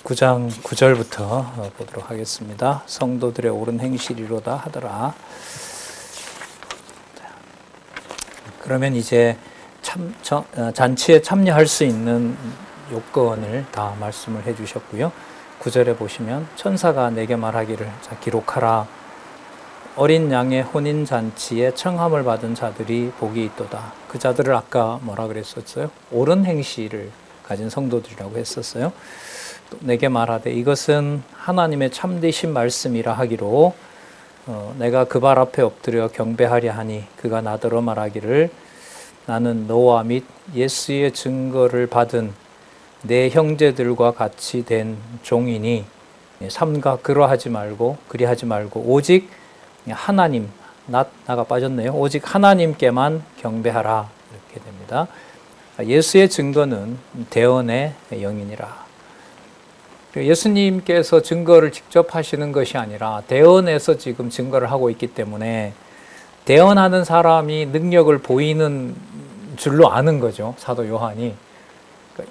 19장 9절부터 보도록 하겠습니다. 성도들의 옳은 행실이로다 하더라. 그러면 이제 잔치에 참여할 수 있는 요건을 다 말씀을 해주셨고요. 9절에 보시면 천사가 내게 말하기를 기록하라. 어린 양의 혼인잔치에 청함을 받은 자들이 복이 있도다. 그 자들을 아까 뭐라 그랬었어요? 옳은 행실을 가진 성도들이라고 했었어요. 또 내게 말하되 이것은 하나님의 참되신 말씀이라 하기로 내가 그 발 앞에 엎드려 경배하려 하니 그가 나더러 말하기를 나는 너와 및 예수의 증거를 받은 내 형제들과 같이 된 종이니 삼가 그리하지 말고 오직 하나님, 나가 빠졌네요. 오직 하나님께만 경배하라 이렇게 됩니다. 예수의 증거는 대언의 영이니라. 예수님께서 증거를 직접 하시는 것이 아니라 대언에서 지금 증거를 하고 있기 때문에 대언하는 사람이 능력을 보이는 줄로 아는 거죠. 사도 요한이.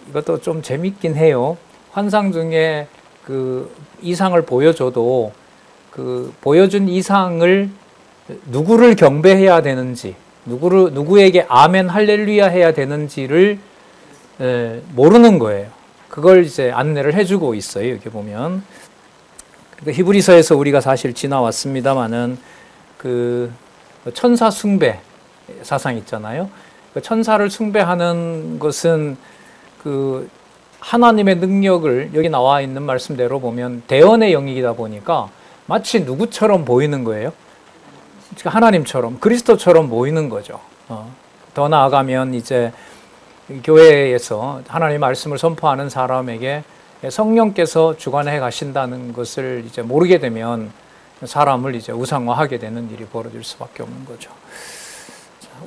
이것도 좀 재밌긴 해요. 환상 중에 그 이상을 보여줘도 그 보여준 이상을 누구를 경배해야 되는지, 누구에게 아멘 할렐루야 해야 되는지를 모르는 거예요. 그걸 이제 안내를 해주고 있어요. 여기 보면. 그러니까 히브리서에서 우리가 사실 지나왔습니다만은 그 천사 숭배 사상 있잖아요. 그 천사를 숭배하는 것은 그 하나님의 능력을 여기 나와 있는 말씀대로 보면 대언의 영이다 보니까 마치 누구처럼 보이는 거예요. 하나님처럼, 그리스도처럼 보이는 거죠. 더 나아가면 이제 교회에서 하나님의 말씀을 선포하는 사람에게 성령께서 주관해 가신다는 것을 이제 모르게 되면 사람을 이제 우상화하게 되는 일이 벌어질 수밖에 없는 거죠.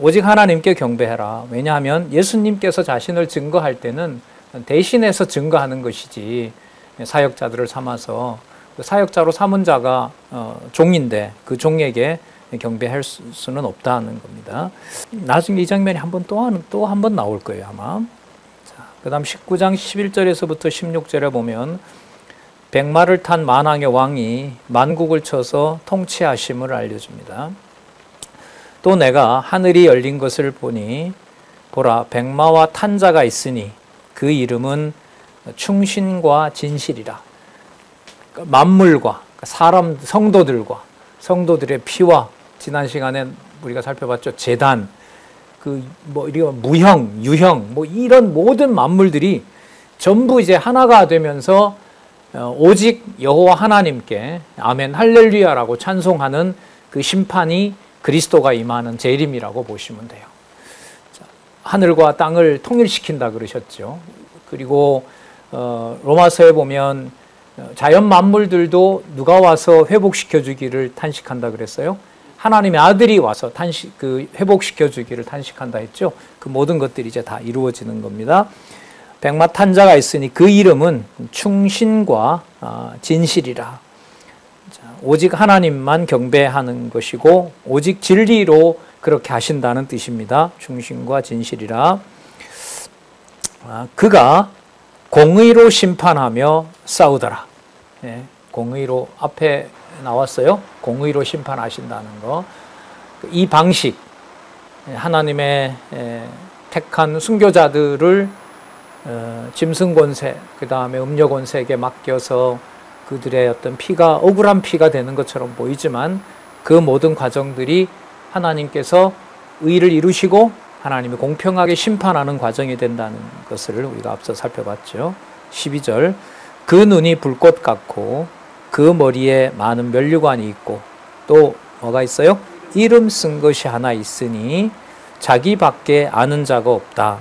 오직 하나님께 경배해라. 왜냐하면 예수님께서 자신을 증거할 때는 대신해서 증거하는 것이지 사역자들을 삼아서 사역자로 삼은 자가 종인데 그 종에게 경배할 수는 없다는 겁니다. 나중에 이 장면이 또 한 번 나올 거예요, 아마. 그 다음 19장 11절에서부터 16절에 보면 백마를 탄 만왕의 왕이 만국을 쳐서 통치하심을 알려줍니다. 또 내가 하늘이 열린 것을 보니 보라 백마와 탄 자가 있으니 그 이름은 충신과 진실이라. 만물과 사람 성도들과 성도들의 피와 지난 시간에 우리가 살펴봤죠. 제단, 무형, 유형, 이런 모든 만물들이 전부 이제 하나가 되면서 오직 여호와 하나님께 아멘 할렐루야라고 찬송하는 그 심판이 그리스도가 임하는 재림이라고 보시면 돼요. 하늘과 땅을 통일시킨다 그러셨죠. 그리고 로마서에 보면 자연 만물들도 누가 와서 회복시켜 주기를 탄식한다 그랬어요. 하나님의 아들이 와서 회복시켜 주기를 탄식한다 했죠. 그 모든 것들이 이제 다 이루어지는 겁니다. 백마 탄 자가 있으니 그 이름은 충신과 진실이라. 오직 하나님만 경배하는 것이고 오직 진리로 그렇게 하신다는 뜻입니다. 충신과 진실이라. 그가 공의로 심판하며 싸우더라. 공의로 앞에 나왔어요. 공의로 심판하신다는 거. 이 방식, 하나님의 택한 순교자들을 짐승 권세, 그 다음에 음료 권세에게 맡겨서 그들의 어떤 피가 억울한 피가 되는 것처럼 보이지만 그 모든 과정들이 하나님께서 의를 이루시고 하나님이 공평하게 심판하는 과정이 된다는 것을 우리가 앞서 살펴봤죠. 12절 그 눈이 불꽃 같고 그 머리에 많은 면류관이 있고 또 뭐가 있어요? 이름 쓴 것이 하나 있으니 자기밖에 아는 자가 없다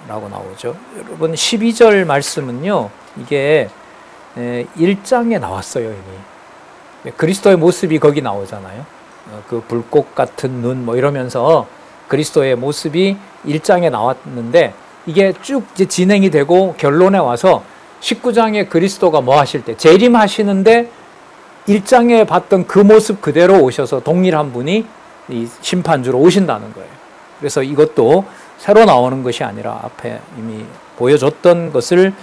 라고 나오죠. 여러분 12절 말씀은요 이게 1장에 나왔어요. 이미 그리스도의 모습이 거기 나오잖아요. 그 불꽃 같은 눈 이러면서 그리스도의 모습이 1장에 나왔는데 이게 쭉 이제 진행이 되고 결론에 와서 19장에 그리스도가 뭐 하실 때 재림하시는데 1장에 봤던 그 모습 그대로 오셔서 동일한 분이 이 심판주로 오신다는 거예요. 그래서 이것도 새로 나오는 것이 아니라 앞에 이미 보여줬던 것을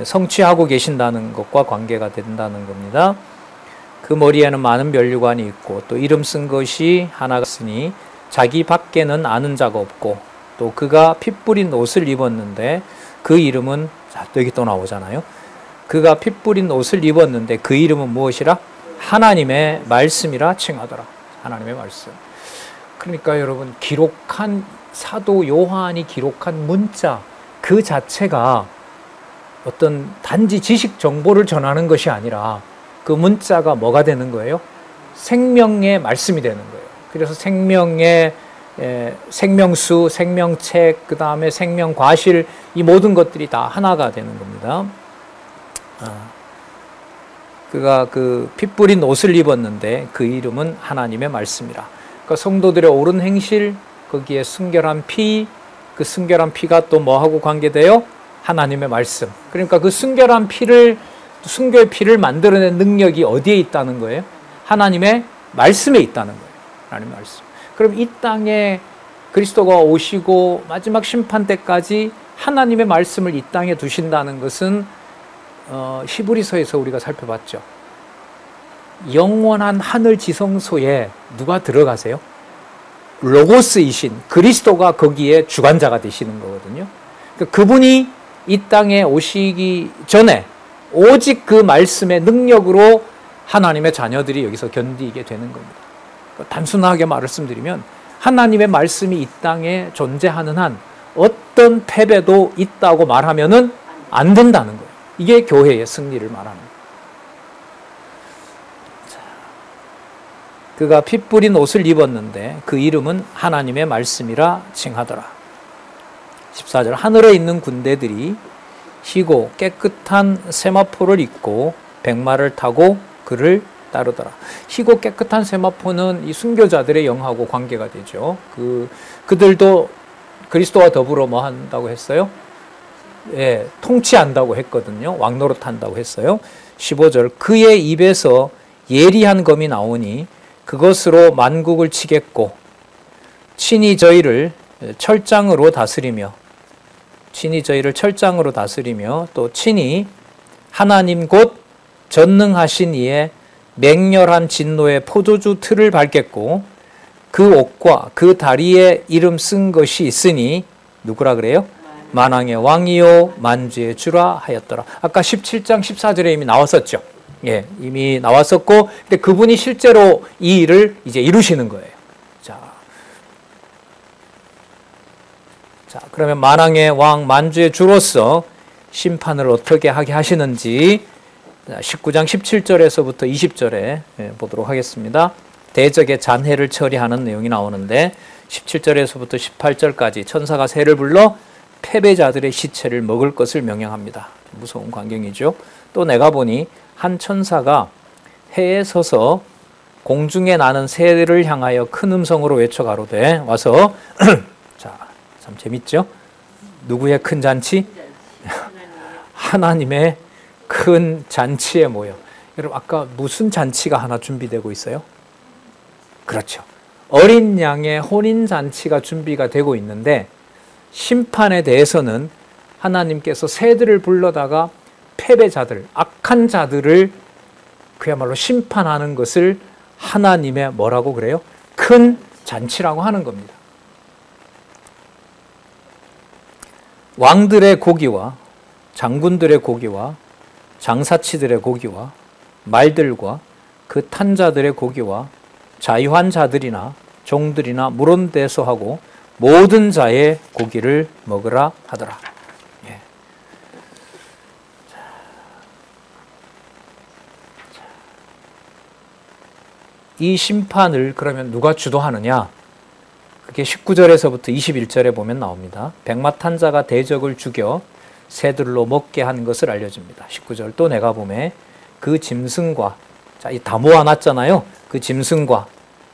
성취하고 계신다는 것과 관계가 된다는 겁니다. 그 머리에는 많은 면류관이 있고 또 이름 쓴 것이 하나가 있으니 자기 밖에는 아는 자가 없고 또 그가 핏 뿌린 옷을 입었는데 그 이름은, 자, 또 여기 또 나오잖아요. 그가 핏 뿌린 옷을 입었는데 그 이름은 무엇이라? 하나님의 말씀이라 칭하더라. 하나님의 말씀. 그러니까 여러분, 기록한 사도 요한이 기록한 문자 그 자체가 어떤 단지 지식 정보를 전하는 것이 아니라 그 문자가 뭐가 되는 거예요? 생명의 말씀이 되는 거예요. 그래서 생명수, 생명책, 그 다음에 생명과실, 이 모든 것들이 다 하나가 되는 겁니다. 그가 그 핏 뿌린 옷을 입었는데 그 이름은 하나님의 말씀이라. 그러니까 성도들의 옳은 행실, 거기에 순결한 피, 그 순결한 피가 또 뭐하고 관계돼요? 하나님의 말씀. 그러니까 그 순결한 피를, 순결의 피를 만들어낸 능력이 어디에 있다는 거예요? 하나님의 말씀에 있다는 거예요. 하나님의 말씀. 그럼 이 땅에 그리스도가 오시고 마지막 심판 때까지 하나님의 말씀을 이 땅에 두신다는 것은 히브리서에서 우리가 살펴봤죠. 영원한 하늘 지성소에 누가 들어가세요? 로고스이신 그리스도가 거기에 주관자가 되시는 거거든요. 그러니까 그분이 이 땅에 오시기 전에 오직 그 말씀의 능력으로 하나님의 자녀들이 여기서 견디게 되는 겁니다. 단순하게 말씀드리면 하나님의 말씀이 이 땅에 존재하는 한 어떤 패배도 있다고 말하면은 안 된다는 거예요. 이게 교회의 승리를 말하는 거예요. 그가 핏 뿌린 옷을 입었는데 그 이름은 하나님의 말씀이라 칭하더라. 14절, 하늘에 있는 군대들이 희고 깨끗한 세마포를 입고 백마를 타고 그를 따르더라. 희고 깨끗한 세마포는 이 순교자들의 영하고 관계가 되죠. 그들도 그리스도와 더불어 뭐 한다고 했어요? 예, 통치한다고 했거든요. 왕노릇 한다고 했어요. 15절, 그의 입에서 예리한 검이 나오니 그것으로 만국을 치겠고 친히 저희를 철장으로 다스리며 또 친히 하나님 곧 전능하신 이의 맹렬한 진노의 포도주 틀을 밟겠고 그 옷과 그 다리에 이름 쓴 것이 있으니 누구라 그래요? 만왕의 왕이요 만주의 주라 하였더라. 아까 17장 14절에 이미 나왔었죠. 예, 이미 나왔었고, 근데 그분이 실제로 이 일을 이제 이루시는 거예요. 자, 그러면 만왕의 왕 만주의 주로서 심판을 어떻게 하게 하시는지 19장 17절에서부터 20절에 보도록 하겠습니다. 대적의 잔해를 처리하는 내용이 나오는데 17절에서부터 18절까지 천사가 새를 불러 패배자들의 시체를 먹을 것을 명령합니다. 무서운 광경이죠. 또 내가 보니 한 천사가 해에 서서 공중에 나는 새를 향하여 큰 음성으로 외쳐 가로되 와서 자, 참 재밌죠? 누구의 큰 잔치? 하나님의 큰 잔치에 모여. 여러분 아까 무슨 잔치가 하나 준비되고 있어요? 그렇죠. 어린 양의 혼인 잔치가 준비가 되고 있는데 심판에 대해서는 하나님께서 새들을 불러다가 패배자들, 악한 자들을 그야말로 심판하는 것을 하나님의 뭐라고 그래요? 큰 잔치라고 하는 겁니다. 왕들의 고기와 장군들의 고기와 장사치들의 고기와 말들과 그 탄 자들의 고기와 자유한 자들이나 종들이나 물온 데서 하고 모든 자의 고기를 먹으라 하더라. 예. 이 심판을 그러면 누가 주도하느냐? 그게 19절에서부터 21절에 보면 나옵니다. 백마 탄 자가 대적을 죽여 새들로 먹게 한 것을 알려줍니다. 19절, 또 내가 보매 그 짐승과, 자, 다 모아놨잖아요. 그 짐승과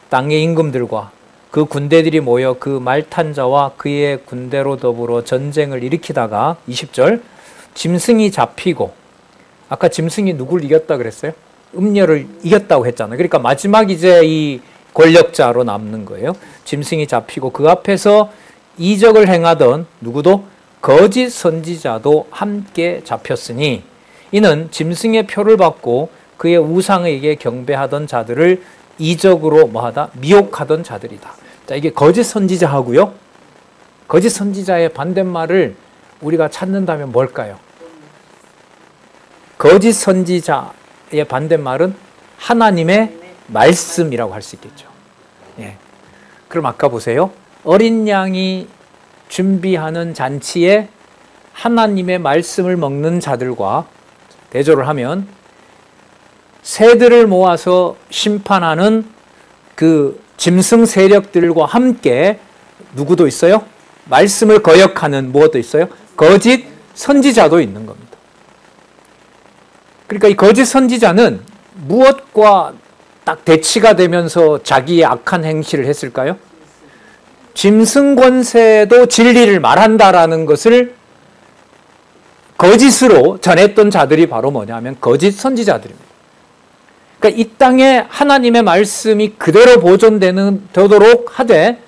땅의 임금들과 그 군대들이 모여 그 말 탄 자와 그의 군대로 더불어 전쟁을 일으키다가 20절, 짐승이 잡히고, 아까 짐승이 누굴 이겼다 그랬어요? 음녀를 이겼다고 했잖아요. 그러니까 마지막 이제 이 권력자로 남는 거예요. 짐승이 잡히고 그 앞에서 이적을 행하던 누구도 거짓 선지자도 함께 잡혔으니 이는 짐승의 표를 받고 그의 우상에게 경배하던 자들을 이적으로 뭐하다? 미혹하던 자들이다. 자, 이게 거짓 선지자하고요. 거짓 선지자의 반대말을 우리가 찾는다면 뭘까요? 거짓 선지자의 반대말은 하나님의 말씀이라고 할 수 있겠죠. 예. 그럼 아까 보세요. 어린 양이 준비하는 잔치에 하나님의 말씀을 먹는 자들과 대조를 하면 새들을 모아서 심판하는 그 짐승 세력들과 함께 누구도 있어요? 말씀을 거역하는 무엇도 있어요? 거짓 선지자도 있는 겁니다. 그러니까 이 거짓 선지자는 무엇과 딱 대치가 되면서 자기의 악한 행실을 했을까요? 짐승 권세도 진리를 말한다라는 것을 거짓으로 전했던 자들이 바로 뭐냐면 거짓 선지자들입니다. 그러니까 이 땅에 하나님의 말씀이 그대로 보존되도록 하되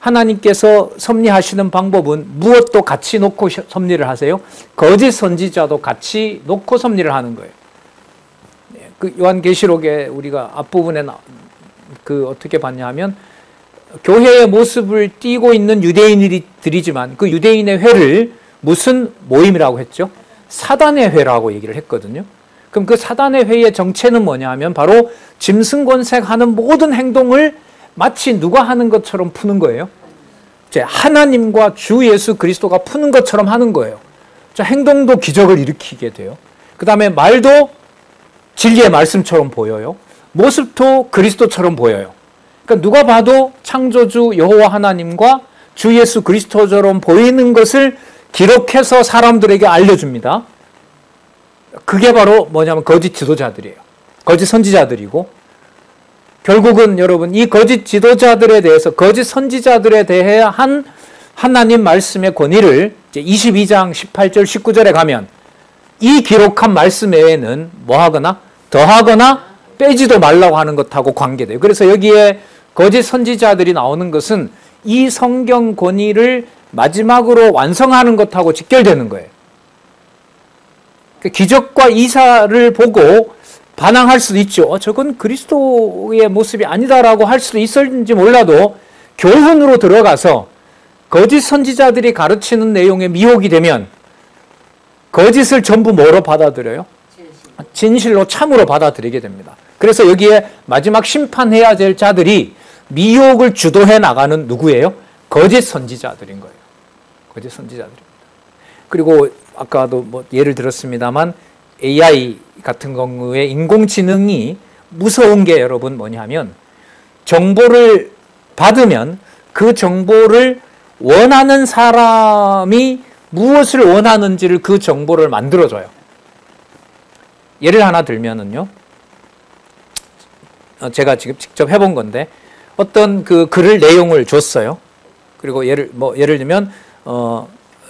하나님께서 섭리하시는 방법은 무엇도 같이 놓고 섭리를 하세요? 거짓 선지자도 같이 놓고 섭리를 하는 거예요. 그 요한계시록에 우리가 앞부분에 그 어떻게 봤냐 하면 교회의 모습을 띠고 있는 유대인들이지만 그 유대인의 회를 무슨 모임이라고 했죠? 사단의 회라고 얘기를 했거든요. 그럼 그 사단의 회의 정체는 뭐냐 하면 바로 짐승 권색하는 모든 행동을 마치 누가 하는 것처럼 푸는 거예요. 하나님과 주 예수 그리스도가 푸는 것처럼 하는 거예요. 행동도 기적을 일으키게 돼요. 그 다음에 말도 진리의 말씀처럼 보여요. 모습도 그리스도처럼 보여요. 그러니까 누가 봐도 창조주 여호와 하나님과 주 예수 그리스도처럼 보이는 것을 기록해서 사람들에게 알려줍니다. 그게 바로 뭐냐면 거짓 지도자들이에요. 거짓 선지자들이고 결국은 여러분 이 거짓 지도자들에 대해서 거짓 선지자들에 대해 한 하나님 말씀의 권위를 이제 22장 18절 19절에 가면 이 기록한 말씀 외에는 뭐 하거나 더하거나 빼지도 말라고 하는 것하고 관계돼요. 그래서 여기에 거짓 선지자들이 나오는 것은 이 성경 권위를 마지막으로 완성하는 것하고 직결되는 거예요. 기적과 이사를 보고 반항할 수도 있죠. 저건 그리스도의 모습이 아니다라고 할 수도 있을지 몰라도 교훈으로 들어가서 거짓 선지자들이 가르치는 내용에 미혹이 되면 거짓을 전부 뭐로 받아들여요? 진실로 참으로 받아들이게 됩니다. 그래서 여기에 마지막 심판해야 될 자들이 미혹을 주도해 나가는 누구예요? 거짓 선지자들인 거예요. 거짓 선지자들입니다. 그리고 아까도 뭐 예를 들었습니다만 AI 같은 경우에 인공지능이 무서운 게 여러분 뭐냐면 정보를 받으면 그 정보를 원하는 사람이 무엇을 원하는지를 그 정보를 만들어줘요. 예를 하나 들면은요. 제가 지금 직접 해본 건데 어떤 그 글을 내용을 줬어요. 그리고 예를 들면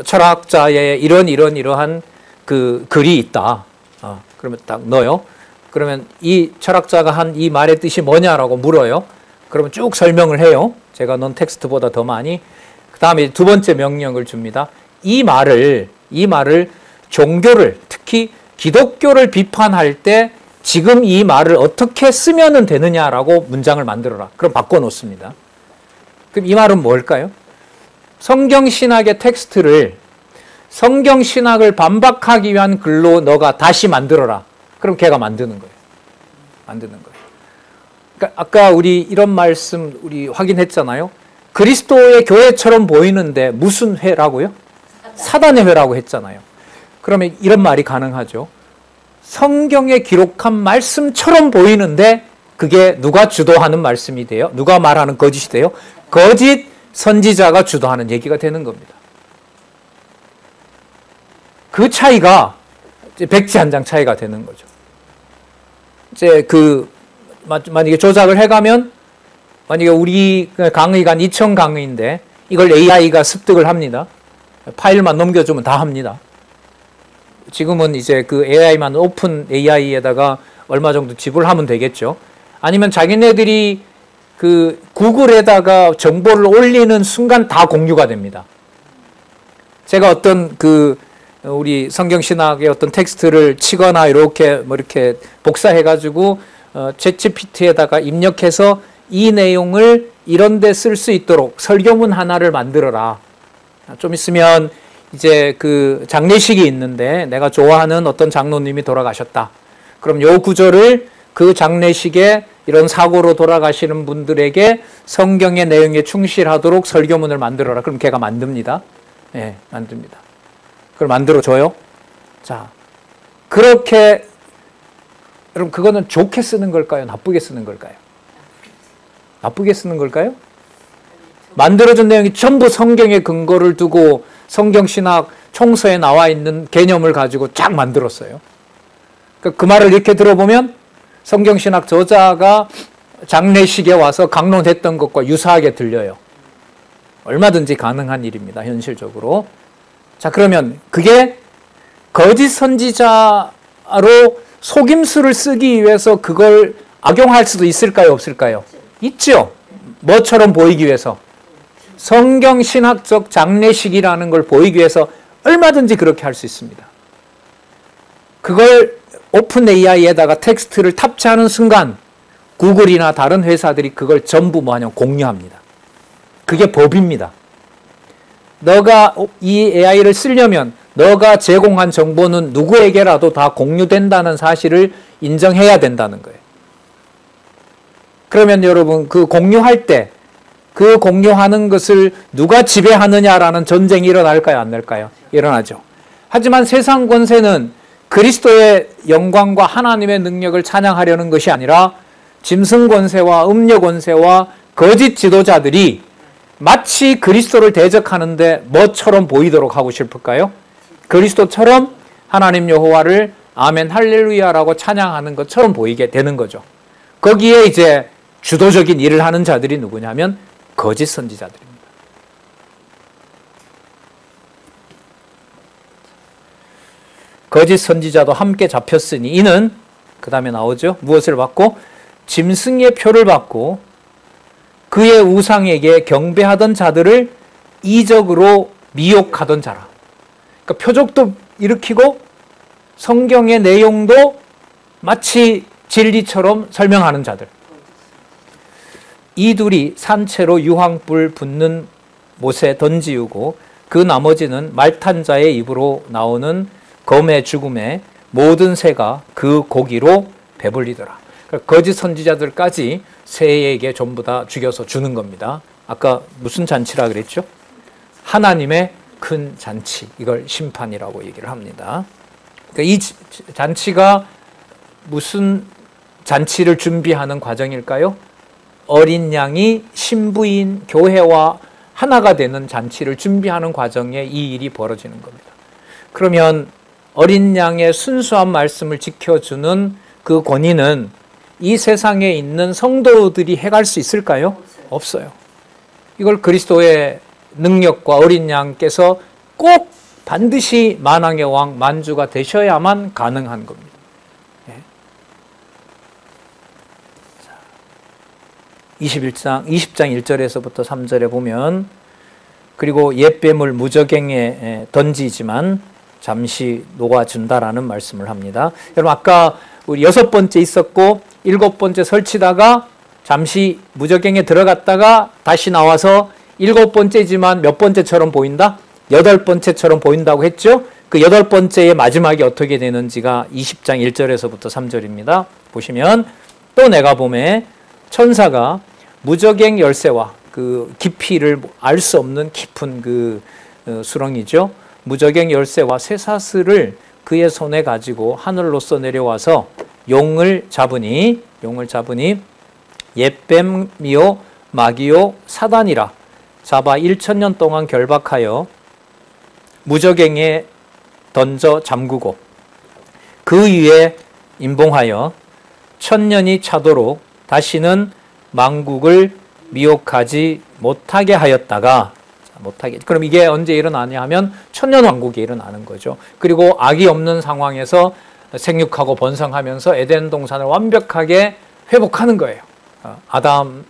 철학자의 이러한 그 글이 있다. 그러면 딱 넣어요. 그러면 이 철학자가 한 이 말의 뜻이 뭐냐라고 물어요. 그러면 쭉 설명을 해요. 제가 넣은 텍스트보다 더 많이. 그 다음에 두 번째 명령을 줍니다. 이 말을 종교를 특히 기독교를 비판할 때 지금 이 말을 어떻게 쓰면 되느냐라고 문장을 만들어라. 그럼 바꿔놓습니다. 그럼 이 말은 뭘까요? 성경신학의 텍스트를 성경신학을 반박하기 위한 글로 너가 다시 만들어라. 그럼 걔가 만드는 거예요. 그러니까 아까 우리 이런 말씀 우리 확인했잖아요. 그리스도의 교회처럼 보이는데 무슨 회라고요? 사단의 회라고 했잖아요. 그러면 이런 말이 가능하죠. 성경에 기록한 말씀처럼 보이는데 그게 누가 주도하는 말씀이 돼요? 누가 말하는 거짓이 돼요? 거짓 선지자가 주도하는 얘기가 되는 겁니다. 그 차이가 이제 백지 한 장 차이가 되는 거죠. 이제 만약에 조작을 해가면 만약에 우리 강의가 2,000 강의인데 이걸 AI가 습득을 합니다. 파일만 넘겨주면 다 합니다. 지금은 이제 그 AI만 오픈 AI에다가 얼마 정도 지불하면 되겠죠. 아니면 자기네들이 그 구글에다가 정보를 올리는 순간 다 공유가 됩니다. 제가 어떤 우리 성경신학의 어떤 텍스트를 치거나 이렇게 이렇게 복사해가지고 챗GPT에다가 입력해서 이 내용을 이런 데 쓸 수 있도록 설교문 하나를 만들어라. 좀 있으면 이제 장례식이 있는데 내가 좋아하는 어떤 장로님이 돌아가셨다. 그럼 요 구절을 그 장례식에 이런 사고로 돌아가시는 분들에게 성경의 내용에 충실하도록 설교문을 만들어라. 그럼 걔가 만듭니다. 예, 만듭니다. 그걸 만들어줘요. 자, 그렇게, 여러분, 그거는 좋게 쓰는 걸까요? 나쁘게 쓰는 걸까요? 나쁘게 쓰는 걸까요? 만들어준 내용이 전부 성경에 근거를 두고 성경신학 총서에 나와 있는 개념을 가지고 쫙 만들었어요. 그 말을 이렇게 들어보면 성경신학 저자가 장례식에 와서 강론했던 것과 유사하게 들려요. 얼마든지 가능한 일입니다. 현실적으로. 자, 그러면 그게 거짓 선지자로 속임수를 쓰기 위해서 그걸 악용할 수도 있을까요? 없을까요? 있죠. 뭐처럼 보이기 위해서. 성경신학적 장례식이라는 걸 보이기 위해서 얼마든지 그렇게 할 수 있습니다. 그걸 오픈 AI에다가 텍스트를 탑재하는 순간 구글이나 다른 회사들이 그걸 전부 뭐하냐면 공유합니다. 그게 법입니다. 너가 이 AI를 쓰려면 너가 제공한 정보는 누구에게라도 다 공유된다는 사실을 인정해야 된다는 거예요. 그러면 여러분 그 공유할 때 그 공유하는 것을 누가 지배하느냐라는 전쟁이 일어날까요? 안 날까요? 일어나죠. 하지만 세상 권세는 그리스도의 영광과 하나님의 능력을 찬양하려는 것이 아니라 짐승 권세와 음녀 권세와 거짓 지도자들이 마치 그리스도를 대적하는데 뭐처럼 보이도록 하고 싶을까요? 그리스도처럼 하나님 여호와를 아멘 할렐루야라고 찬양하는 것처럼 보이게 되는 거죠. 거기에 이제 주도적인 일을 하는 자들이 누구냐면 거짓 선지자들입니다. 거짓 선지자도 함께 잡혔으니 이는 그 다음에 나오죠. 무엇을 받고? 짐승의 표를 받고 그의 우상에게 경배하던 자들을 이적으로 미혹하던 자라. 그러니까 표적도 일으키고 성경의 내용도 마치 진리처럼 설명하는 자들. 이 둘이 산채로 유황불 붙는 못에 던지우고 그 나머지는 말탄 자의 입으로 나오는 검의 죽음에 모든 새가 그 고기로 배불리더라. 그러니까 거짓 선지자들까지 새에게 전부 다 죽여서 주는 겁니다. 아까 무슨 잔치라 그랬죠? 하나님의 큰 잔치. 이걸 심판이라고 얘기를 합니다. 그러니까 이 잔치가 무슨 잔치를 준비하는 과정일까요? 어린 양이 신부인 교회와 하나가 되는 잔치를 준비하는 과정에 이 일이 벌어지는 겁니다. 그러면 어린 양의 순수한 말씀을 지켜주는 그 권위는 이 세상에 있는 성도들이 해갈 수 있을까요? 없어요. 이걸 그리스도의 능력과 어린 양께서 꼭 반드시 만왕의 왕 만주가 되셔야만 가능한 겁니다. 20장 1절에서부터 3절에 보면 그리고 옛뱀을 무저갱에 던지지만 잠시 녹아준다라는 말씀을 합니다. 여러분 아까 우리 6번째 있었고 7번째 설치다가 잠시 무저갱에 들어갔다가 다시 나와서 7번째지만 몇 번째처럼 보인다? 8번째처럼 보인다고 했죠? 그 8번째의 마지막이 어떻게 되는지가 20장 1절에서부터 3절입니다. 보시면 또 내가 보매 천사가 무저갱 열쇠와 그 깊이를 알 수 없는 깊은 그 수렁이죠. 무저갱 열쇠와 쇠사슬을 그의 손에 가지고 하늘로서 내려와서 용을 잡으니 옛뱀이요 마귀요 사단이라 잡아 1000년 동안 결박하여 무저갱에 던져 잠그고 그 위에 임봉하여 1000년이 차도록 다시는 만국을 미혹하지 못하게 하였다가 그럼 이게 언제 일어나냐 하면 천년왕국이 일어나는 거죠. 그리고 악이 없는 상황에서 생육하고 번성하면서 에덴 동산을 완벽하게 회복하는 거예요.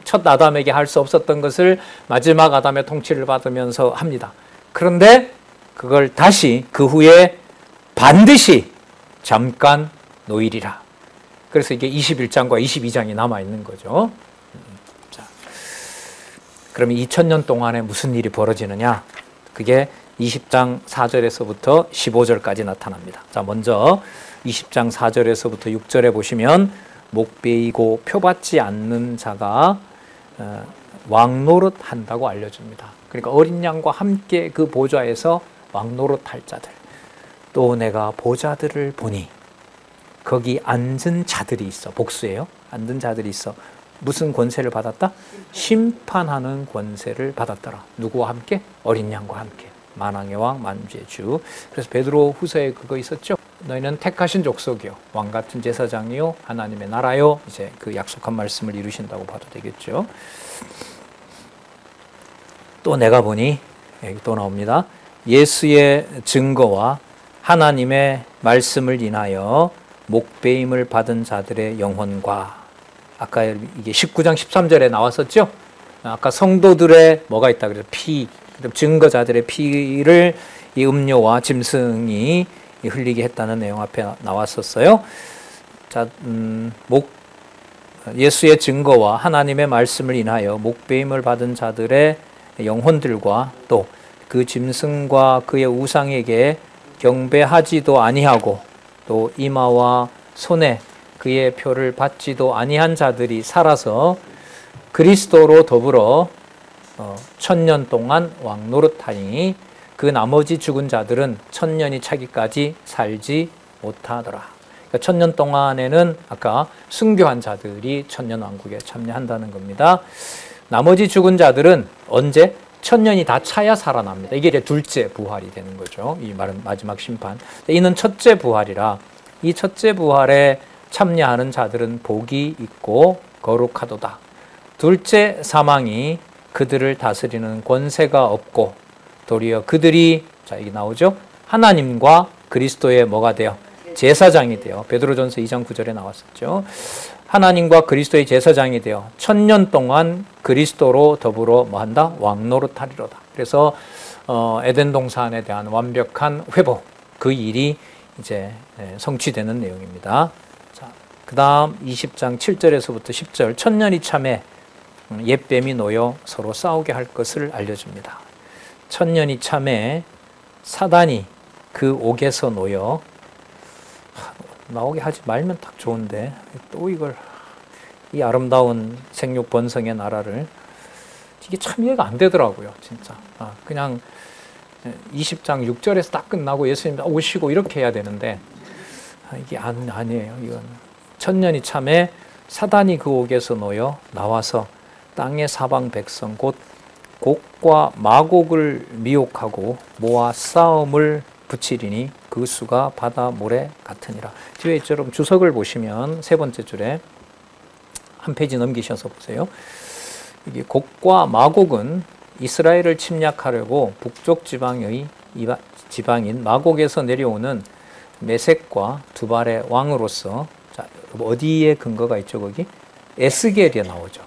첫 아담에게 할 수 없었던 것을 마지막 아담의 통치를 받으면서 합니다. 그런데 그걸 다시 그 후에 반드시 잠깐 놓이리라. 그래서 이게 21장과 22장이 남아있는 거죠. 자, 그러면 2000년 동안에 무슨 일이 벌어지느냐? 그게 20장 4절에서부터 15절까지 나타납니다. 자, 먼저 20장 4절에서부터 6절에 보시면 목 베이고 표받지 않는 자가 왕노릇 한다고 알려줍니다. 그러니까 어린 양과 함께 그 보좌에서 왕노릇 할 자들. 또 내가 보좌들을 보니 거기 앉은 자들이 있어. 복수예요. 앉은 자들이 있어. 무슨 권세를 받았다? 심판하는 권세를 받았더라. 누구와 함께? 어린 양과 함께. 만왕의 왕 만주의 주. 그래서 베드로 후서에 그거 있었죠. 너희는 택하신 족속이요 왕 같은 제사장이요 하나님의 나라요. 이제 그 약속한 말씀을 이루신다고 봐도 되겠죠. 또 내가 보니 여기 또 나옵니다. 예수의 증거와 하나님의 말씀을 인하여 목배임을 받은 자들의 영혼과, 아까 이게 19장 13절에 나왔었죠. 아까 성도들의 뭐가 있다 그래서 피, 증거자들의 피를 이 음료와 짐승이 흘리게 했다는 내용 앞에 나왔었어요. 자, 예수의 증거와 하나님의 말씀을 인하여 목배임을 받은 자들의 영혼들과 또 그 짐승과 그의 우상에게 경배하지도 아니하고 또 이마와 손에 그의 표를 받지도 아니한 자들이 살아서 그리스도로 더불어 1000년 동안 왕노릇하니 그 나머지 죽은 자들은 1000년이 차기까지 살지 못하더라. 그러니까 1000년 동안에는 아까 순교한 자들이 1000년 왕국에 참여한다는 겁니다. 나머지 죽은 자들은 언제? 1000년이 다 차야 살아납니다. 이게 이제 둘째 부활이 되는 거죠. 이 말은 마지막 심판. 이는 첫째 부활이라 이 첫째 부활에 참여하는 자들은 복이 있고 거룩하도다. 둘째 사망이 그들을 다스리는 권세가 없고 도리어 그들이, 자 이게 나오죠. 하나님과 그리스도의 뭐가 돼요? 제사장이 돼요. 베드로전서 2장 9절에 나왔었죠. 하나님과 그리스도의 제사장이 되어 1000년 동안 그리스도로 더불어 뭐한다? 왕노릇하리로다. 그래서 에덴 동산에 대한 완벽한 회복, 그 일이 이제 성취되는 내용입니다. 자, 그 다음 20장 7절에서부터 10절, 1000년이 참에 옛뱀이 놓여 서로 싸우게 할 것을 알려줍니다. 1000년이 참에 사단이 그 옥에서 놓여, 나오게 하지 말면 딱 좋은데 또 이걸, 이 아름다운 생육 번성의 나라를, 이게 참 이해가 안 되더라고요. 진짜 그냥 20장 6절에서 딱 끝나고 예수님 오시고 이렇게 해야 되는데 이게 아니에요. 이건 1000년이 참에 사단이 그 옥에서 놓여 나와서 땅의 사방 백성 곧 곡과 마곡을 미혹하고 모아 싸움을 붙이리니 그 수가 바다 모래 같으니라. 뒤에 여러분 주석을 보시면 세 번째 줄에 한 페이지 넘기셔서 보세요. 이게 곡과 마곡은 이스라엘을 침략하려고 북쪽 지방의 지방인 마곡에서 내려오는 메섹과 두발의 왕으로서, 자, 어디에 근거가 있죠? 거기 에스겔에 나오죠.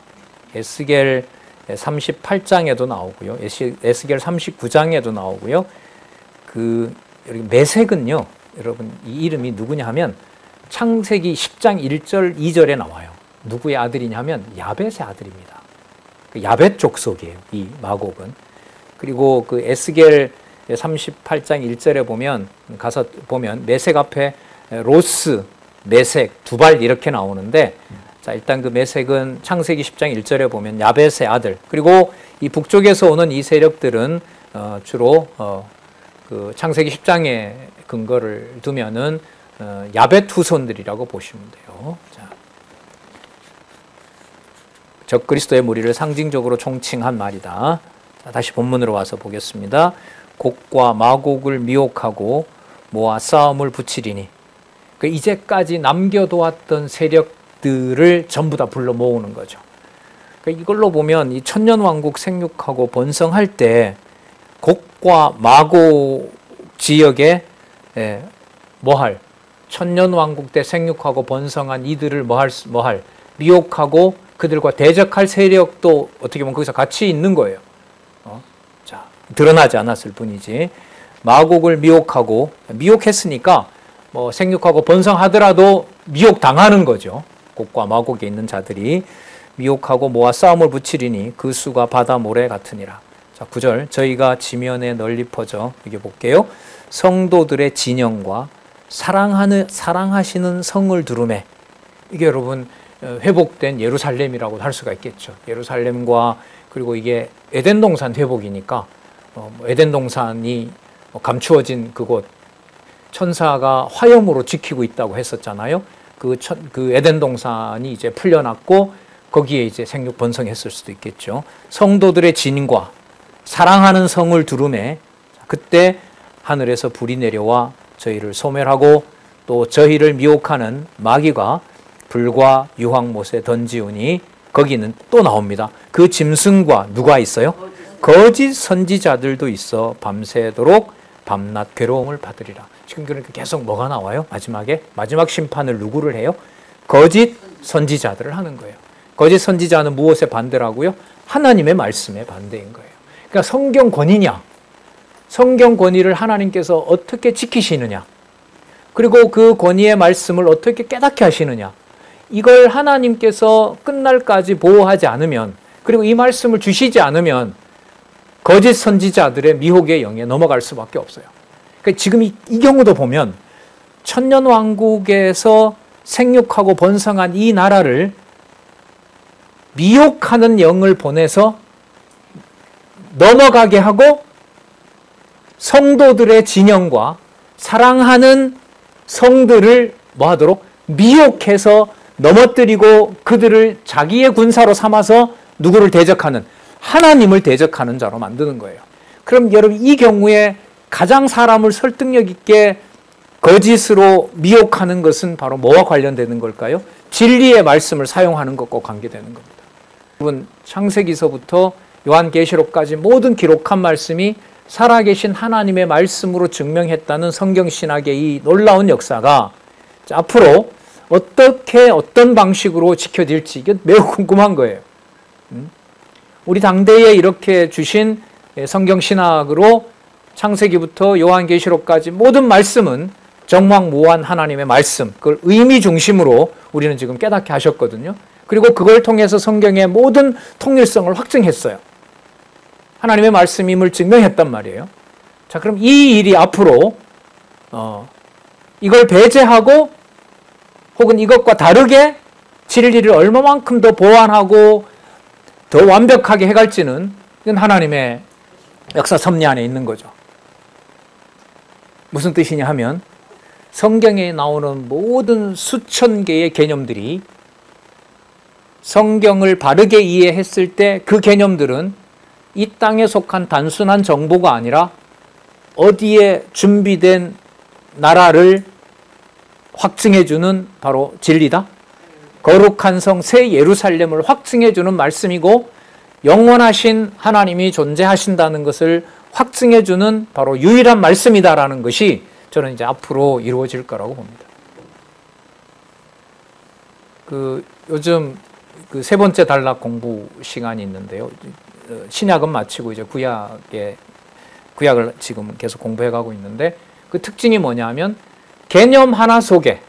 에스겔 38장에도 나오고요. 에스겔 39장에도 나오고요. 그 여기 메섹은요, 여러분 이 이름이 누구냐 하면 창세기 10장 1절 2절에 나와요. 누구의 아들이냐 하면 야벳의 아들입니다. 그 야벳 족속이에요, 이 마곡은. 그리고 그 에스겔 38장 1절에 보면, 가서 보면 메섹 앞에 로스, 메섹, 두발 이렇게 나오는데, 자, 일단 그 메섹은 창세기 10장 1절에 보면 야벳의 아들. 그리고 이 북쪽에서 오는 이 세력들은 주로 그 창세기 10장에 근거를 두면은 야벳 후손들이라고 보시면 돼요. 자, 적그리스도의 무리를 상징적으로 총칭한 말이다. 자, 다시 본문으로 와서 보겠습니다. 곡과 마곡을 미혹하고 모아 싸움을 붙이리니, 그 이제까지 남겨두었던 세력들을 전부 다 불러 모으는 거죠. 그러니까 이걸로 보면 이 천년왕국 생육하고 번성할 때 곡과 마곡 지역에 뭐할, 천년왕국 때 생육하고 번성한 이들을 뭐할 미혹하고 그들과 대적할 세력도 어떻게 보면 거기서 같이 있는 거예요. 자, 드러나지 않았을 뿐이지. 마곡을 미혹했으니까 뭐 생육하고 번성하더라도 미혹당하는 거죠. 곡과 마곡에 있는 자들이 미혹하고 모아 싸움을 붙이리니 그 수가 바다 모래 같으니라. 자, 9절 저희가 지면에 널리 퍼져 이게 볼게요. 성도들의 진영과 사랑하시는 성을 두루매. 이게 여러분 회복된 예루살렘이라고 할 수가 있겠죠. 예루살렘과 그리고 이게 에덴 동산 회복이니까 에덴 동산이 감추어진 그곳 천사가 화염으로 지키고 있다고 했었잖아요. 그 에덴 동산이 이제 풀려났고 거기에 이제 생육 번성했을 수도 있겠죠. 성도들의 진과 사랑하는 성을 두루매. 그때 하늘에서 불이 내려와 저희를 소멸하고 또 저희를 미혹하는 마귀가 불과 유황못에 던지우니 거기는 또 나옵니다. 그 짐승과 누가 있어요? 거짓 선지자들도 있어 밤새도록 밤낮 괴로움을 받으리라. 지금 그러니까 계속 뭐가 나와요? 마지막에 마지막 심판을 누구를 해요? 거짓 선지자들을 하는 거예요. 거짓 선지자는 무엇에 반대라고요? 하나님의 말씀에 반대인 거예요. 그러니까 성경 권위냐? 성경 권위를 하나님께서 어떻게 지키시느냐? 그리고 그 권위의 말씀을 어떻게 깨닫게 하시느냐? 이걸 하나님께서 끝날까지 보호하지 않으면, 그리고 이 말씀을 주시지 않으면 거짓 선지자들의 미혹의 영에 넘어갈 수밖에 없어요. 그러니까 지금 이 경우도 보면 천년왕국에서 생육하고 번성한 이 나라를 미혹하는 영을 보내서 넘어가게 하고 성도들의 진영과 사랑하는 성들을 뭐하도록 미혹해서 넘어뜨리고 그들을 자기의 군사로 삼아서 누구를 대적하는, 하나님을 대적하는 자로 만드는 거예요. 그럼 여러분 이 경우에 가장 사람을 설득력 있게 거짓으로 미혹하는 것은 바로 뭐와 관련되는 걸까요? 진리의 말씀을 사용하는 것과 관계되는 겁니다. 여러분 창세기서부터 요한계시록까지 모든 기록한 말씀이 살아계신 하나님의 말씀으로 증명했다는 성경신학의 이 놀라운 역사가 앞으로 어떻게 어떤 방식으로 지켜질지 이게 매우 궁금한 거예요. 우리 당대에 이렇게 주신 성경신학으로 창세기부터 요한계시록까지 모든 말씀은 정확무한 하나님의 말씀, 그걸 의미 중심으로 우리는 지금 깨닫게 하셨거든요. 그리고 그걸 통해서 성경의 모든 통일성을 확증했어요. 하나님의 말씀임을 증명했단 말이에요. 자, 그럼 이 일이 앞으로 이걸 배제하고 혹은 이것과 다르게 진리를 얼마만큼 더 보완하고 더 완벽하게 해갈지는 이건 하나님의 역사 섭리 안에 있는 거죠. 무슨 뜻이냐 하면 성경에 나오는 모든 수천 개의 개념들이 성경을 바르게 이해했을 때 그 개념들은 이 땅에 속한 단순한 정보가 아니라 어디에 준비된 나라를 확증해주는 바로 진리다. 거룩한 성 새 예루살렘을 확증해주는 말씀이고 영원하신 하나님이 존재하신다는 것을 확증해주는 바로 유일한 말씀이다라는 것이 저는 이제 앞으로 이루어질 거라고 봅니다. 요즘 세 번째 단락 공부 시간이 있는데요. 신약은 마치고 이제 구약을 지금 계속 공부해 가고 있는데 그 특징이 뭐냐면 개념 하나 속에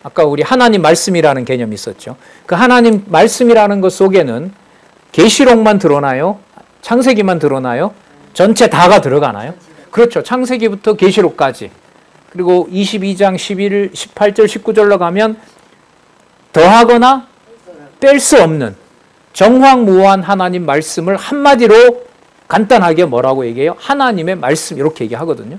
아까 우리 하나님 말씀이라는 개념이 있었죠. 그 하나님 말씀이라는 것 속에는 계시록만 드러나요? 창세기만 드러나요? 전체 다가 들어가나요? 그렇죠. 창세기부터 계시록까지. 그리고 22장 11, 18절, 19절로 가면 더하거나 뺄 수 없는 정확무한 하나님 말씀을 한마디로 간단하게 뭐라고 얘기해요? 하나님의 말씀 이렇게 얘기하거든요.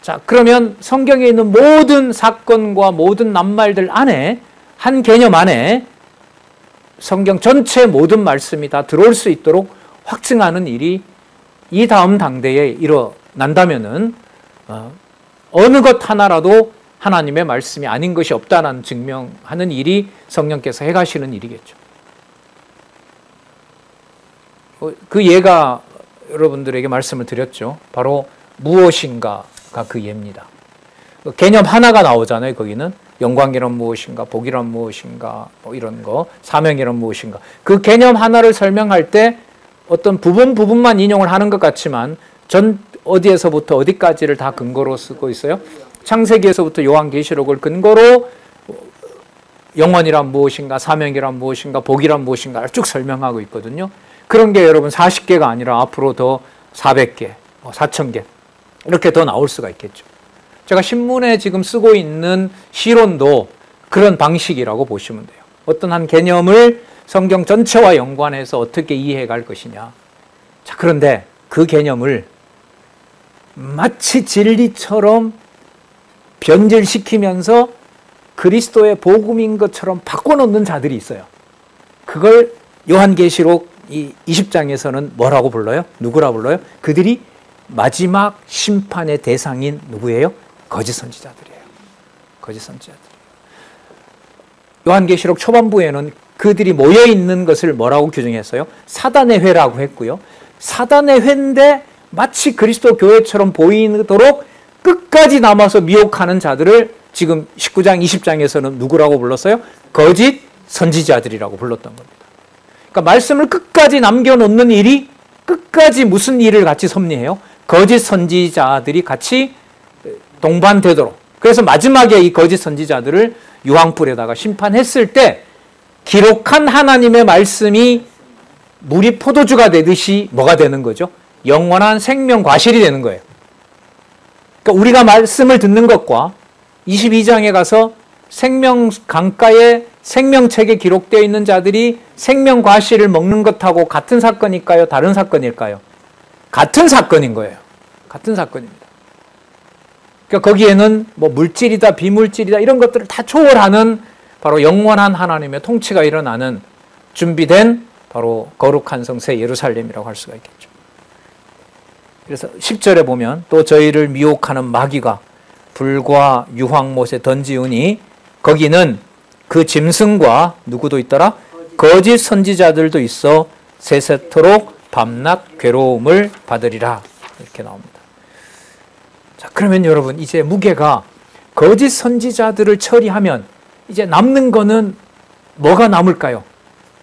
자, 그러면 성경에 있는 모든 사건과 모든 낱말들 안에 한 개념 안에 성경 전체 모든 말씀이 다 들어올 수 있도록 확증하는 일이 이 다음 당대에 일어난다면은 어느 것 하나라도 하나님의 말씀이 아닌 것이 없다는 증명하는 일이 성령께서 해가시는 일이겠죠. 그 예가 여러분들에게 말씀을 드렸죠. 바로 무엇인가가 그 예입니다. 개념 하나가 나오잖아요. 거기는 영광이란 무엇인가, 복이란 무엇인가, 뭐 이런 거, 사명이란 무엇인가. 그 개념 하나를 설명할 때 어떤 부분만 인용을 하는 것 같지만 어디에서부터 어디까지를 다 근거로 쓰고 있어요? 창세기에서부터 요한계시록을 근거로 영원이란 무엇인가, 사명이란 무엇인가, 복이란 무엇인가를 쭉 설명하고 있거든요. 그런 게 여러분 40개가 아니라 앞으로 더 400개, 4,000개 이렇게 더 나올 수가 있겠죠. 제가 신문에 지금 쓰고 있는 시론도 그런 방식이라고 보시면 돼요. 어떤 한 개념을 성경 전체와 연관해서 어떻게 이해해 갈 것이냐. 자, 그런데 그 개념을 마치 진리처럼 변질시키면서 그리스도의 복음인 것처럼 바꿔놓는 자들이 있어요. 그걸 요한계시록 이 20장에서는 뭐라고 불러요? 누구라 불러요? 그들이 마지막 심판의 대상인 누구예요? 거짓 선지자들이에요. 거짓 선지자들. 요한계시록 초반부에는 그들이 모여있는 것을 뭐라고 규정했어요? 사단의 회라고 했고요. 사단의 회인데 마치 그리스도 교회처럼 보이도록 끝까지 남아서 미혹하는 자들을 지금 19장, 20장에서는 누구라고 불렀어요? 거짓 선지자들이라고 불렀던 겁니다. 그러니까 말씀을 끝까지 남겨놓는 일이 끝까지 무슨 일을 같이 섭리해요? 거짓 선지자들이 같이 동반되도록. 그래서 마지막에 이 거짓 선지자들을 유황불에다가 심판했을 때 기록한 하나님의 말씀이 물이 포도주가 되듯이 뭐가 되는 거죠? 영원한 생명 과실이 되는 거예요. 그러니까 우리가 말씀을 듣는 것과 22장에 가서 생명 강가에 생명책에 기록되어 있는 자들이 생명 과실을 먹는 것하고 같은 사건일까요? 다른 사건일까요? 같은 사건인 거예요. 같은 사건입니다. 그러니까 거기에는 뭐 물질이다, 비물질이다 이런 것들을 다 초월하는 바로 영원한 하나님의 통치가 일어나는 준비된 바로 거룩한 성 새 예루살렘이라고 할 수가 있겠죠. 그래서 10절에 보면 또 저희를 미혹하는 마귀가 불과 유황못에 던지우니 거기는 그 짐승과 누구도 있더라? 거짓 선지자들도 있어 세세토록 밤낮 괴로움을 받으리라. 이렇게 나옵니다. 자, 그러면 여러분 이제 무게가 거짓 선지자들을 처리하면 이제 남는 거는 뭐가 남을까요?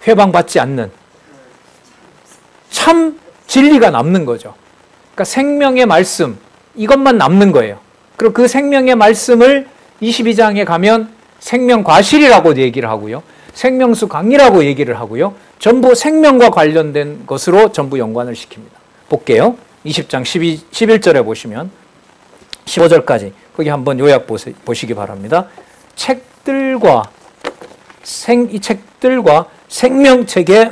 회방받지 않는 참 진리가 남는 거죠. 그러니까 생명의 말씀 이것만 남는 거예요. 그리고 그 생명의 말씀을 22장에 가면 생명 과실이라고 얘기를 하고요. 생명수 강이라고 얘기를 하고요. 전부 생명과 관련된 것으로 전부 연관을 시킵니다. 볼게요. 20장 11절에 보시면 15절까지 거기 한번 요약 보시기 바랍니다. 이 책들과 생명책에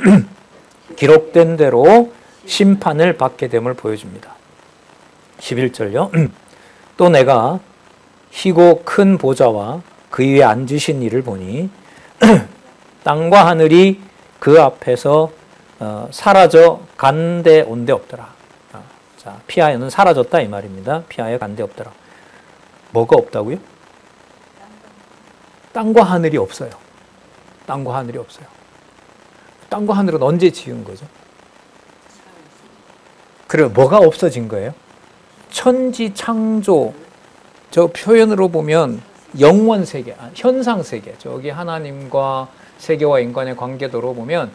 기록된 대로 심판을 받게 됨을 보여줍니다. 11절요. 또 내가 희고 큰 보좌와 그 위에 앉으신 이를 보니 땅과 하늘이 그 앞에서 사라져 간데 온데 없더라. 자, 피하에는 사라졌다 이 말입니다. 피하에 간데 없더라. 뭐가 없다고요? 땅과 하늘이 없어요. 땅과 하늘이 없어요. 땅과 하늘은 언제 지은 거죠? 그래, 뭐가 없어진 거예요? 천지 창조, 저 표현으로 보면 영원 세계, 현상 세계, 저기 하나님과 세계와 인간의 관계도로 보면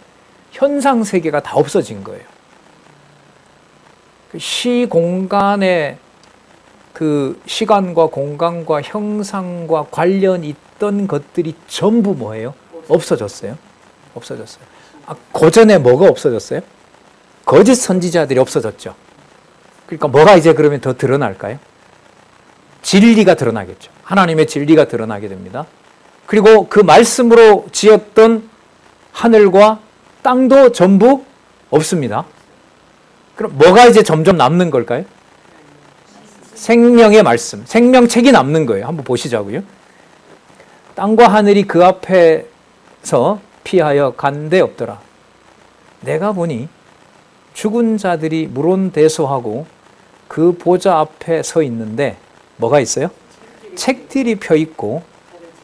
현상 세계가 다 없어진 거예요. 시 공간의 그 시간과 공간과 형상과 관련 있던 것들이 전부 뭐예요? 없어졌어요. 없어졌어요. 고전에 뭐가 없어졌어요? 거짓 선지자들이 없어졌죠. 그러니까 뭐가 이제 그러면 더 드러날까요? 진리가 드러나겠죠. 하나님의 진리가 드러나게 됩니다. 그리고 그 말씀으로 지었던 하늘과 땅도 전부 없습니다. 그럼 뭐가 이제 점점 남는 걸까요? 생명의 말씀, 생명책이 남는 거예요. 한번 보시자고요. 땅과 하늘이 그 앞에서 피하여 간데 없더라. 내가 보니 죽은 자들이 물온대소하고 그 보좌 앞에 서 있는데 뭐가 있어요? 책들이 펴 있고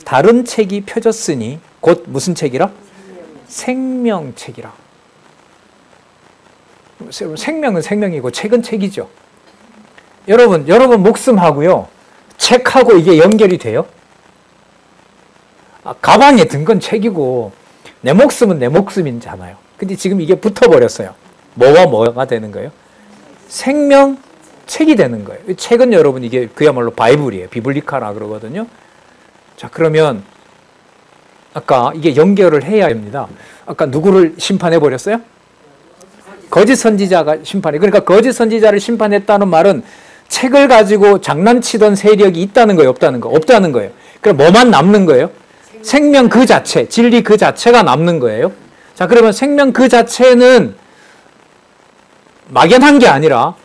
다른 책이 펴졌으니 곧 무슨 책이라? 생명책이라. 생명은 생명이고 책은 책이죠. 여러분 목숨하고요 책하고 이게 연결이 돼요? 가방에 든 건 책이고 내 목숨은 내 목숨이잖아요. 근데 지금 이게 붙어버렸어요. 뭐와 뭐가 되는 거예요? 생명, 책이 되는 거예요. 책은 여러분 이게 그야말로 바이블이에요. 비블리카라 그러거든요. 자, 그러면 아까 이게 연결을 해야 됩니다. 아까 누구를 심판해 버렸어요? 거짓 선지자가 심판해. 그러니까 거짓 선지자를 심판했다는 말은 책을 가지고 장난치던 세력이 있다는 거예요, 없다는 거? 없다는 거예요. 그럼 뭐만 남는 거예요? 생명 그 자체, 진리 그 자체가 남는 거예요. 자, 그러면 생명 그 자체는 막연한 게 아니라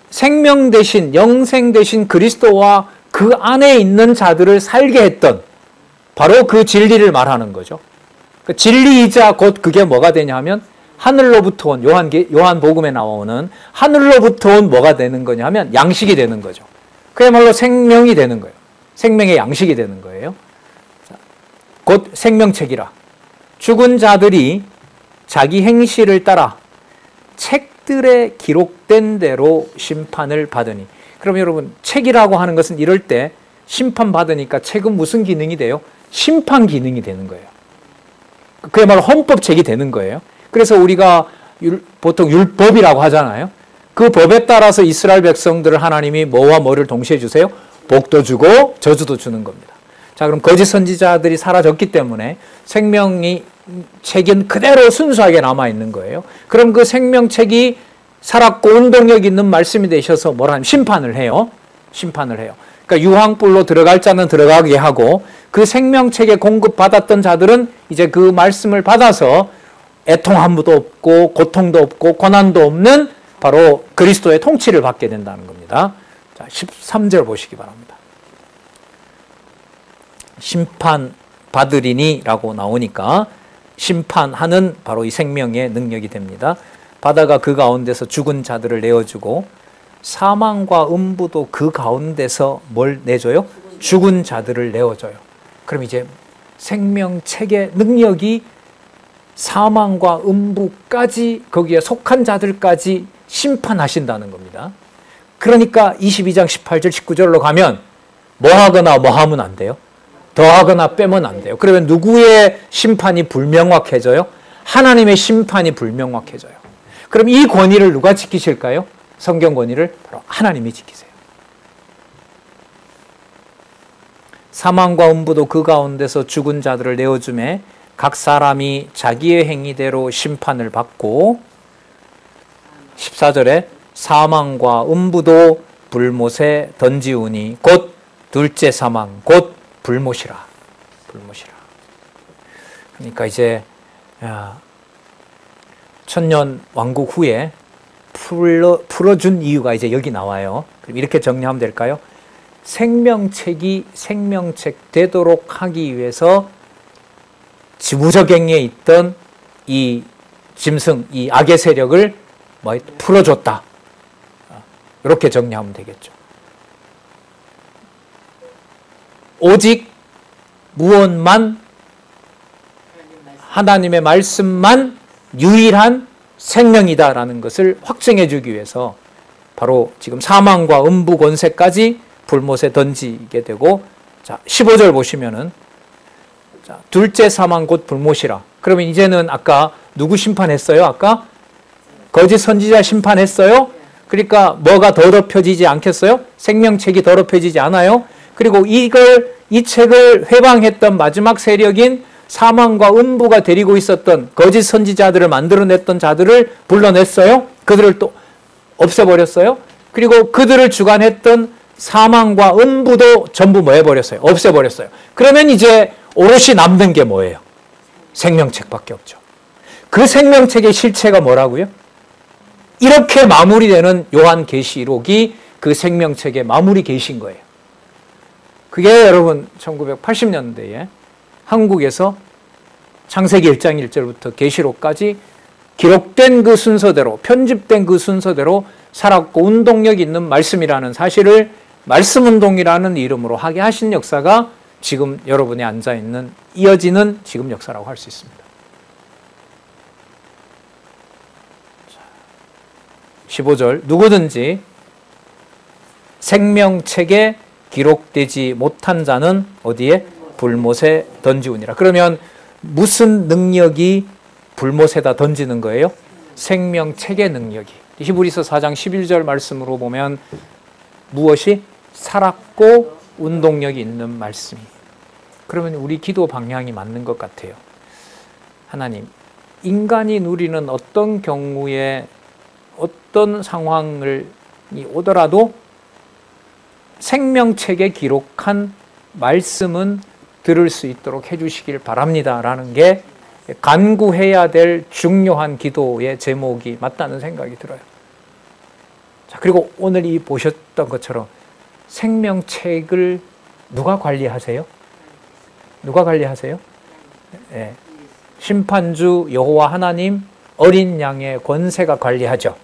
생명 대신, 영생 대신 그리스도와 그 안에 있는 자들을 살게 했던 바로 그 진리를 말하는 거죠. 그 진리이자 곧 그게 뭐가 되냐 하면 하늘로부터 온 요한복음에 나오는 하늘로부터 온 뭐가 되는 거냐 하면 양식이 되는 거죠. 그야말로 생명이 되는 거예요. 생명의 양식이 되는 거예요. 곧 생명책이라. 죽은 자들이 자기 행실을 따라 책들에 기록된 대로 심판을 받으니. 그럼 여러분, 책이라고 하는 것은 이럴 때 심판받으니까 책은 무슨 기능이 돼요? 심판 기능이 되는 거예요. 그야말로 헌법책이 되는 거예요. 그래서 우리가 보통 율법이라고 하잖아요. 그 법에 따라서 이스라엘 백성들을 하나님이 뭐와 뭐를 동시에 주세요? 복도 주고 저주도 주는 겁니다. 자, 그럼 거짓 선지자들이 사라졌기 때문에 생명이 책은 그대로 순수하게 남아있는 거예요. 그럼 그 생명책이 살았고 운동력 있는 말씀이 되셔서 뭐라 하면 심판을 해요. 심판을 해요. 그러니까 유황불로 들어갈 자는 들어가게 하고 그 생명책에 공급받았던 자들은 이제 그 말씀을 받아서 애통함도 없고 고통도 없고 고난도 없는 바로 그리스도의 통치를 받게 된다는 겁니다. 자, 13절 보시기 바랍니다. 심판받으리니 라고 나오니까 심판하는 바로 이 생명의 능력이 됩니다. 바다가 그 가운데서 죽은 자들을 내어주고 사망과 음부도 그 가운데서 뭘 내줘요? 죽은 자들을 내어줘요. 그럼 이제 생명책의 능력이 사망과 음부까지 거기에 속한 자들까지 심판하신다는 겁니다. 그러니까 22장 18절 19절로 가면 뭐 하거나 뭐 하면 안 돼요? 더하거나 빼면 안 돼요. 그러면 누구의 심판이 불명확해져요? 하나님의 심판이 불명확해져요. 그럼 이 권위를 누가 지키실까요? 성경 권위를 바로 하나님이 지키세요. 사망과 음부도 그 가운데서 죽은 자들을 내어주매 각 사람이 자기의 행위대로 심판을 받고 14절에 사망과 음부도 불못에 던지우니 곧 둘째 사망 곧 불못이라. 불못이라. 그러니까 이제 천년 왕국 후에 풀어준 이유가 이제 여기 나와요. 그럼 이렇게 정리하면 될까요? 생명책이 생명책 되도록 하기 위해서 지부적행에 있던 이 짐승, 이 악의 세력을 풀어줬다. 이렇게 정리하면 되겠죠. 오직 무엇만 하나님의 말씀만 유일한 생명이다라는 것을 확증해 주기 위해서 바로 지금 사망과 음부 권세까지 불못에 던지게 되고, 자 15절 보시면은 자, 둘째 사망 곧 불못이라. 그러면 이제는 아까 누구 심판했어요? 아까 거짓 선지자 심판했어요? 그러니까 뭐가 더럽혀지지 않겠어요? 생명책이 더럽혀지지 않아요? 그리고 이 책을 회방했던 마지막 세력인 사망과 음부가 데리고 있었던 거짓 선지자들을 만들어냈던 자들을 불러냈어요. 그들을 또 없애버렸어요. 그리고 그들을 주관했던 사망과 음부도 전부 뭐 해버렸어요? 없애버렸어요. 그러면 이제 오롯이 남는 게 뭐예요? 생명책밖에 없죠. 그 생명책의 실체가 뭐라고요? 이렇게 마무리되는 요한계시록이 그 생명책의 마무리 계시인 거예요. 그게 여러분 1980년대에 한국에서 창세기 1장 1절부터 계시록까지 기록된 그 순서대로, 편집된 그 순서대로 살았고 운동력 있는 말씀이라는 사실을 말씀운동이라는 이름으로 하게 하신 역사가 지금 여러분이 앉아있는, 이어지는 지금 역사라고 할 수 있습니다. 15절, 누구든지 생명책에 기록되지 못한 자는 어디에? 불못에 던지우니라. 그러면 무슨 능력이 불못에다 던지는 거예요? 생명책의 능력이. 히브리서 4장 11절 말씀으로 보면 무엇이 살았고 운동력이 있는 말씀이. 그러면 우리 기도 방향이 맞는 것 같아요. 하나님, 인간이 누리는 어떤 경우에 어떤 상황을 오더라도 생명책에 기록한 말씀은 들을 수 있도록 해주시길 바랍니다 라는 게 간구해야 될 중요한 기도의 제목이 맞다는 생각이 들어요. 자, 그리고 오늘 이 보셨던 것처럼 생명책을 누가 관리하세요? 누가 관리하세요? 네. 심판주 여호와 하나님, 어린 양의 권세가 관리하죠.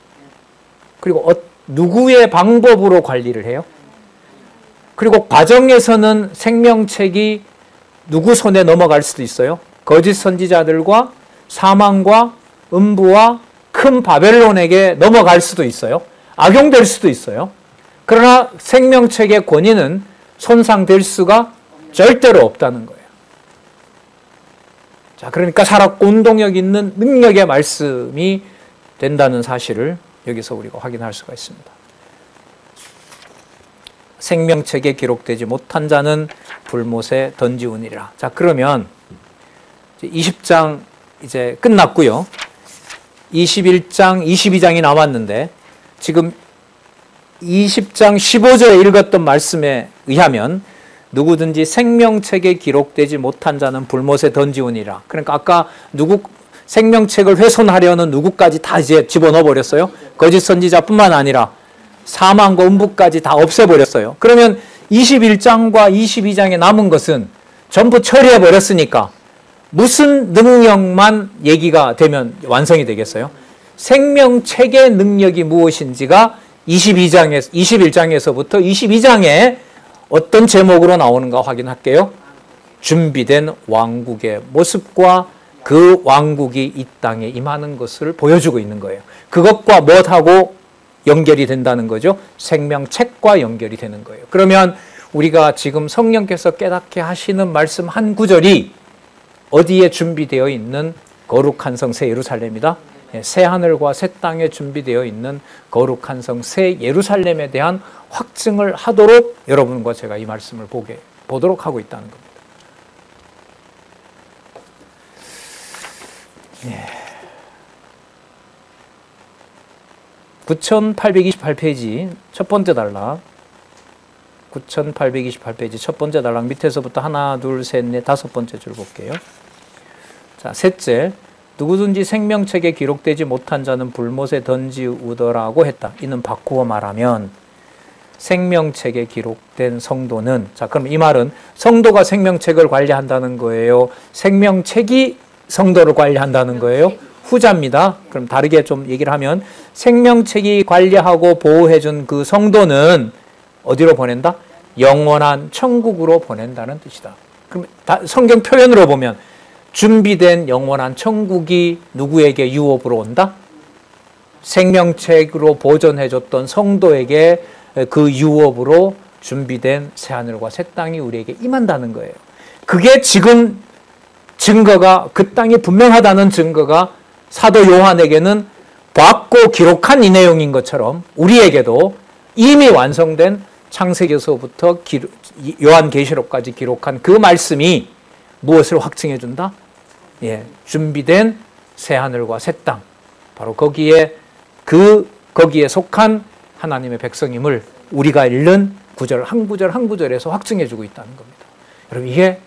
그리고 누구의 방법으로 관리를 해요? 그리고 과정에서는 생명책이 누구 손에 넘어갈 수도 있어요. 거짓 선지자들과 사망과 음부와 큰 바벨론에게 넘어갈 수도 있어요. 악용될 수도 있어요. 그러나 생명책의 권위는 손상될 수가 절대로 없다는 거예요. 자, 그러니까 살았고 운동력 있는 능력의 말씀이 된다는 사실을 여기서 우리가 확인할 수가 있습니다. 생명책에 기록되지 못한 자는 불못에 던지우니라. 자, 그러면 20장 이제 끝났고요. 21장, 22장이 남았는데 지금 20장 15절에 읽었던 말씀에 의하면 누구든지 생명책에 기록되지 못한 자는 불못에 던지우니라. 그러니까 아까 생명책을 훼손하려는 누구까지 다 이제 집어넣어 버렸어요. 거짓 선지자뿐만 아니라 사망과 음부까지 다 없애버렸어요. 그러면 21장과 22장에 남은 것은 전부 처리해 버렸으니까 무슨 능력만 얘기가 되면 완성이 되겠어요? 생명책의 능력이 무엇인지가 21장에서부터 22장에 어떤 제목으로 나오는가 확인할게요. 준비된 왕국의 모습과 그 왕국이 이 땅에 임하는 것을 보여주고 있는 거예요. 그것과 뭐하고 연결이 된다는 거죠? 생명책과 연결이 되는 거예요. 그러면 우리가 지금 성령께서 깨닫게 하시는 말씀 한 구절이 어디에 준비되어 있는 거룩한 성 새 예루살렘이다? 새 하늘과 새 땅에 준비되어 있는 거룩한 성 새 예루살렘에 대한 확증을 하도록 여러분과 제가 이 말씀을 보도록 하고 있다는 겁니다. 예. 9828페이지 첫 번째 단락, 9828페이지 첫 번째 단락 밑에서부터 하나, 둘, 셋, 넷, 다섯 번째 줄 볼게요. 자, 셋째, 누구든지 생명책에 기록되지 못한 자는 불못에 던지우더라고 했다. 이는 바꾸어 말하면 생명책에 기록된 성도는, 자, 그럼 이 말은 성도가 생명책을 관리한다는 거예요? 생명책이 성도를 관리한다는 거예요? 후자입니다. 그럼 다르게 좀 얘기를 하면 생명책이 관리하고 보호해준 그 성도는 어디로 보낸다? 영원한 천국으로 보낸다는 뜻이다. 그럼 성경 표현으로 보면 준비된 영원한 천국이 누구에게 유업으로 온다? 생명책으로 보존해줬던 성도에게 그 유업으로 준비된 새하늘과 새 땅이 우리에게 임한다는 거예요. 그게 지금 증거가, 그 땅이 분명하다는 증거가 사도 요한에게는 봤고 기록한 이 내용인 것처럼 우리에게도 이미 완성된 창세기에서부터 요한계시록까지 기록한 그 말씀이 무엇을 확증해 준다? 예, 준비된 새하늘과 새 땅, 바로 거기에 속한 하나님의 백성임을 우리가 읽는 구절 한 구절에서 확증해 주고 있다는 겁니다. 여러분, 이게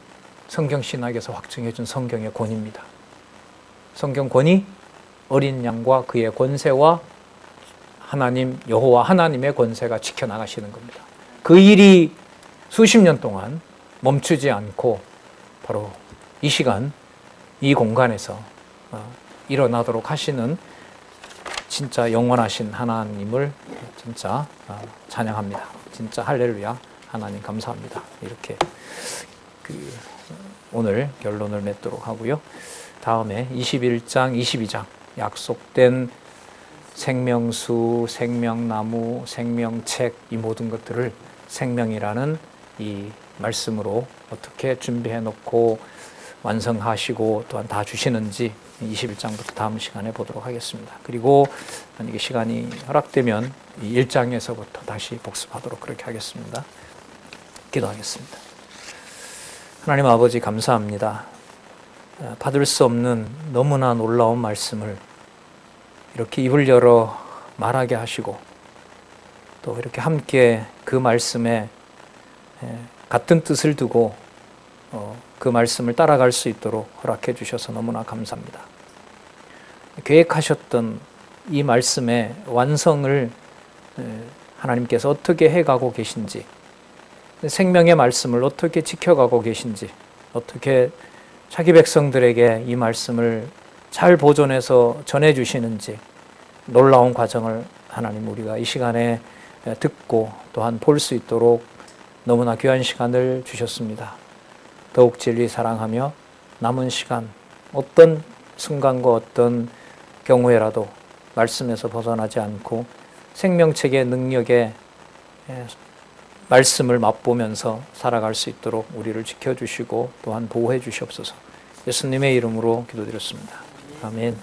성경신학에서 확증해 준 성경의 권위입니다. 성경 권위, 어린 양과 그의 권세와 하나님 여호와 하나님의 권세가 지켜나가시는 겁니다. 그 일이 수십 년 동안 멈추지 않고 바로 이 시간 이 공간에서 일어나도록 하시는 진짜 영원하신 하나님을 진짜 찬양합니다. 진짜 할렐루야, 하나님 감사합니다. 이렇게 오늘 결론을 맺도록 하고요. 다음에 21장, 22장 약속된 생명수, 생명나무, 생명책, 이 모든 것들을 생명이라는 이 말씀으로 어떻게 준비해 놓고 완성하시고 또한 다 주시는지 21장부터 다음 시간에 보도록 하겠습니다. 그리고 만약에 시간이 허락되면 1장에서부터 다시 복습하도록 그렇게 하겠습니다. 기도하겠습니다. 하나님 아버지 감사합니다. 받을 수 없는 너무나 놀라운 말씀을 이렇게 입을 열어 말하게 하시고 또 이렇게 함께 그 말씀에 같은 뜻을 두고 그 말씀을 따라갈 수 있도록 허락해 주셔서 너무나 감사합니다. 계획하셨던 이 말씀의 완성을 하나님께서 어떻게 해가고 계신지, 생명의 말씀을 어떻게 지켜가고 계신지, 어떻게 자기 백성들에게 이 말씀을 잘 보존해서 전해주시는지 놀라운 과정을 하나님 우리가 이 시간에 듣고 또한 볼 수 있도록 너무나 귀한 시간을 주셨습니다. 더욱 진리 사랑하며 남은 시간 어떤 순간과 어떤 경우에라도 말씀에서 벗어나지 않고 생명책의 능력에 말씀을 맛보면서 살아갈 수 있도록 우리를 지켜주시고 또한 보호해 주시옵소서. 예수님의 이름으로 기도드렸습니다. 아멘.